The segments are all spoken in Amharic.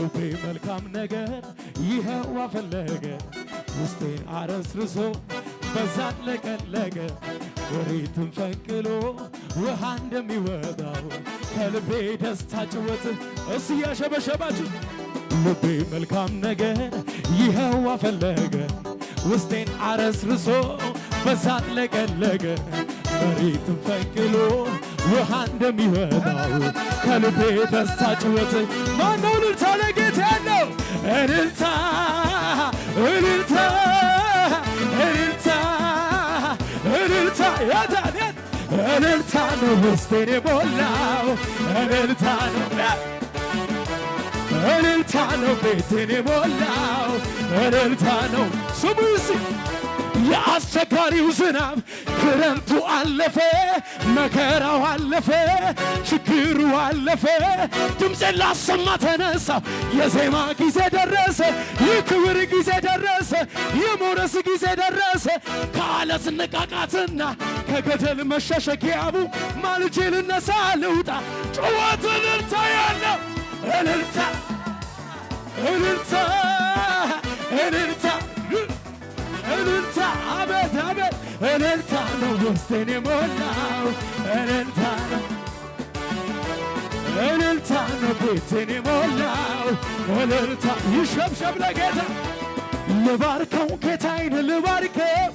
ልቤ መልካም ነገር ይኸው አፈለገ ውስጤን አረስርሶ በዛት ለቀለቀ ወሬትን ፈንቅሎ ውሃ እንደሚወጣው ከልቤ ደስታ ጭወት ያሸበሸባችሁ ልቤ መልካም ነገር ይኸው አፈለገ ውስጤን አረስርሶ በዛት ለቀለቀ ወሬትን ፈንቅሎ ውሃ እንደሚወጣው ከልቤ ደስታ ጭወት ማነው እልልታ ለጌታ ያለው እልልታ እልልታ እልልታ እልልታ ያታኔት እልልታ ነው ውስጤን የሞላው እልልታ ነው እልልታ ነው ቤቴን የሞላው እልልታ ነው ስሙ የአስቸጋሪው ዝናብ ክረምቱ አለፈ መከራው አለፈ ችግሩ አለፈ ድምፄን ላሰማ ተነሳው የዜማ ጊዜ ደረሰ የክብር ጊዜ ደረሰ የሞረስ ጊዜ ደረሰ ከአለት ንቃቃትና ከገደል መሸሸጊያቡ ማልጄ ልነሳ ልውጣ ጭዋት እልልታ ያለው እልልታ እልልታ እልልታ እልልታ አቤት አቤት እልልታ ነው ውስጤን የሞላው እልልታ ነው እልልታ ነው ቤቴን የሞላው እልልታ ይሸብሸብ ለጌታ ልባርከው ጌታዬን ልባርከው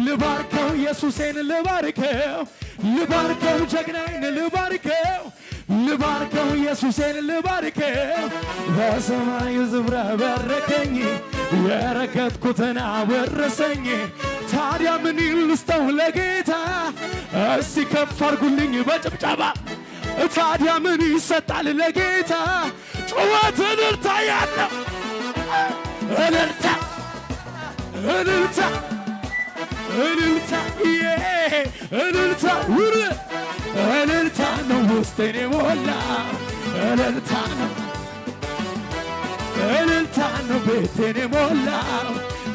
ልባርከው ኢየሱሴን ልባርከው ልባርከው ጀግናዬን ልባርከው ልባርከው ኢየሱሴን ልባርከው በሰማዩ ዝብራ ባረከኝ የረገጥኩትን አወረሰኝ ታዲያ ምን ልስጠው ለጌታ እስቲ ከፍ አድርጉልኝ በጭብጨባ ታዲያ ምን ይሰጣል ለጌታ ጩኸት እልልታ ያለው እልልታ እልልታ እልልታ እልልታ እልልታ ነው ውስጤን የሞላው እልልታ ነው እልልታ ነው ቤቴን የሞላው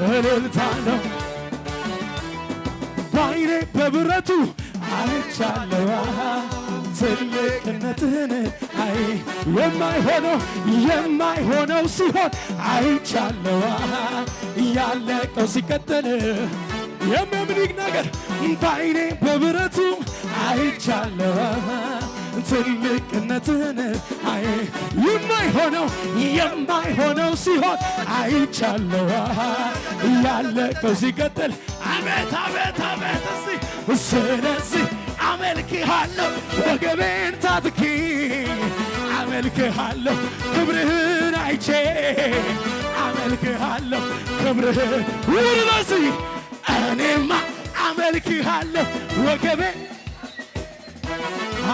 እልልታ ነው ባይኔ በብረቱ አይቻለሁ ትልቅነትህን አይ የማይሆነው ሲሆን አይቻለሁ ያለቀው ሲቀጥል የሚያምኒክ ነገር ባይኔ በብረቱ አይቻለሁ ትልቅነትህን አይ የማይሆነው ሲሆን አይቻለሁ ያለቀው ሲቀጥል አቤት አቤት አቤት ስለዚህ አመልክሃለሁ ወገቤን ታጥቄ አመልክሃለሁ ክብርህን አይቼ አመልክሃለሁ ክብርህን ውርበሲ እኔማ አመልክሃለሁ ወገቤን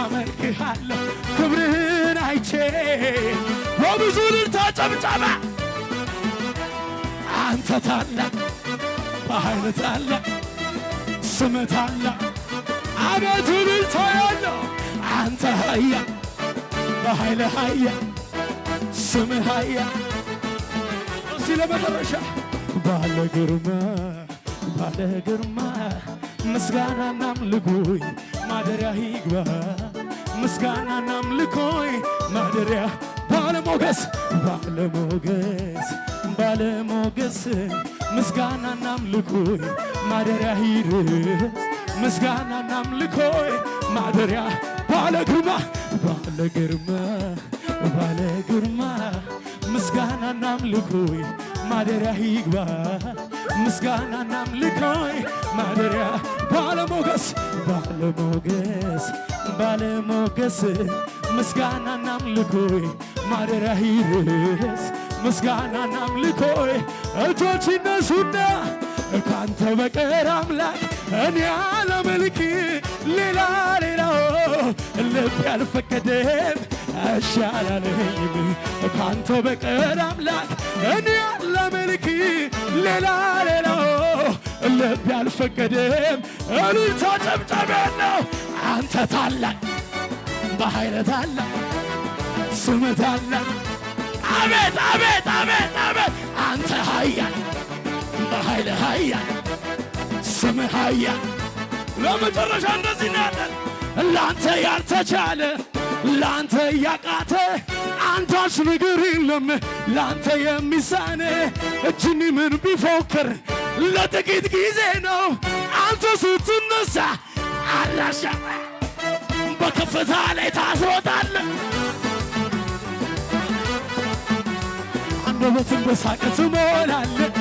አመልክሃለሁ ክብርህን አይቼ በብዙ እልልታ ጨብጨባ አንተ ታላቅ በኃይል ታላቅ ስምህ ታላቅ አቤት እልልታ ያለው አንተ ኃያል በኃይል ኃያል ስምህ ኃያል እዚህ ለመጨረሻ ባለ ግርማ ምስጋናና አምልኮይ ማደሪያ ይግባ ምስጋናና አምልኮይ ማደሪያ ባለሞገስ ምስጋናና አምልኮይ ማደሪያ ይድረስ ምስጋናና አምልኮይ ማደሪያ ባለግርማ ምስጋናና አምልኮይ ማደሪያ ይግባ ምስጋናና አምልኮይ ማደሪያ ባለሞገስ ምስጋናና አምልኮይ ማደሪያ ይድረስ ምስጋናና አምልኮይ እጆች ይነሱና ካንተ በቀር አምላክ እኔ አላመልክ ሌላ ልብ ያልፈቀደም እሺ አላለኝም ካንተ በቀር አምላክ እኔ አላመልክ ሌላ ልብ ያልፈቀደም እልልታ ጨብጨባ ነው አንተ ታላቅ በኃይል ታላቅ ስምህ ታላቅ አቤት አቤት አቤት አቤት አንተ ኃያል በኃይል ኃያል ስምህ ኃያል ለመጨረሻ እንደዚህ እናያለን ለአንተ ያልተቻለ ላንተ ያቃተ አንዳች ነገር የለም ላንተ የሚሳነ እጅን ምን ቢፎክር ለጥቂት ጊዜ ነው አንተ ስትነሳ አራሻ በከፍታ ላይ ታስሮጣለህ አንደበትን በሳቅ ትሞላለህ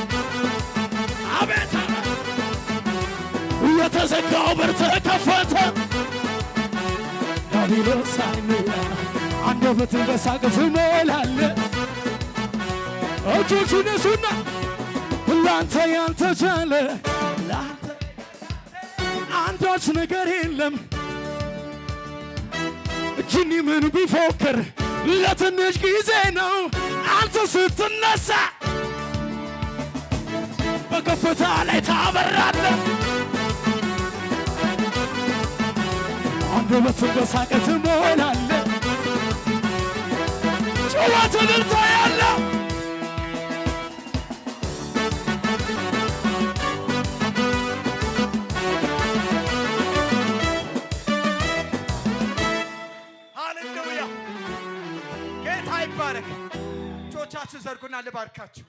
አቤት የተዘጋው በር ተከፈተ ዳቢሎስ አይኑራ አንደበትን በሳቅ ትሞላለህ እጆቹን ነሱና ላንተ ያልተቻለ ላንተ አንዳች ነገር የለም ጅኒ ምን ቢፎክር ለትንሽ ጊዜ ነው አንተ ስትነሳ በከፍታ ላይ ታበራለህ አንደበትን በሳቅ ትሞላለህ ጭዋትን እልልታ ያለው ሃሌሉያ ጌታ ይባረክ። እጆቻችሁን ዘርጉና ልባርካችሁ።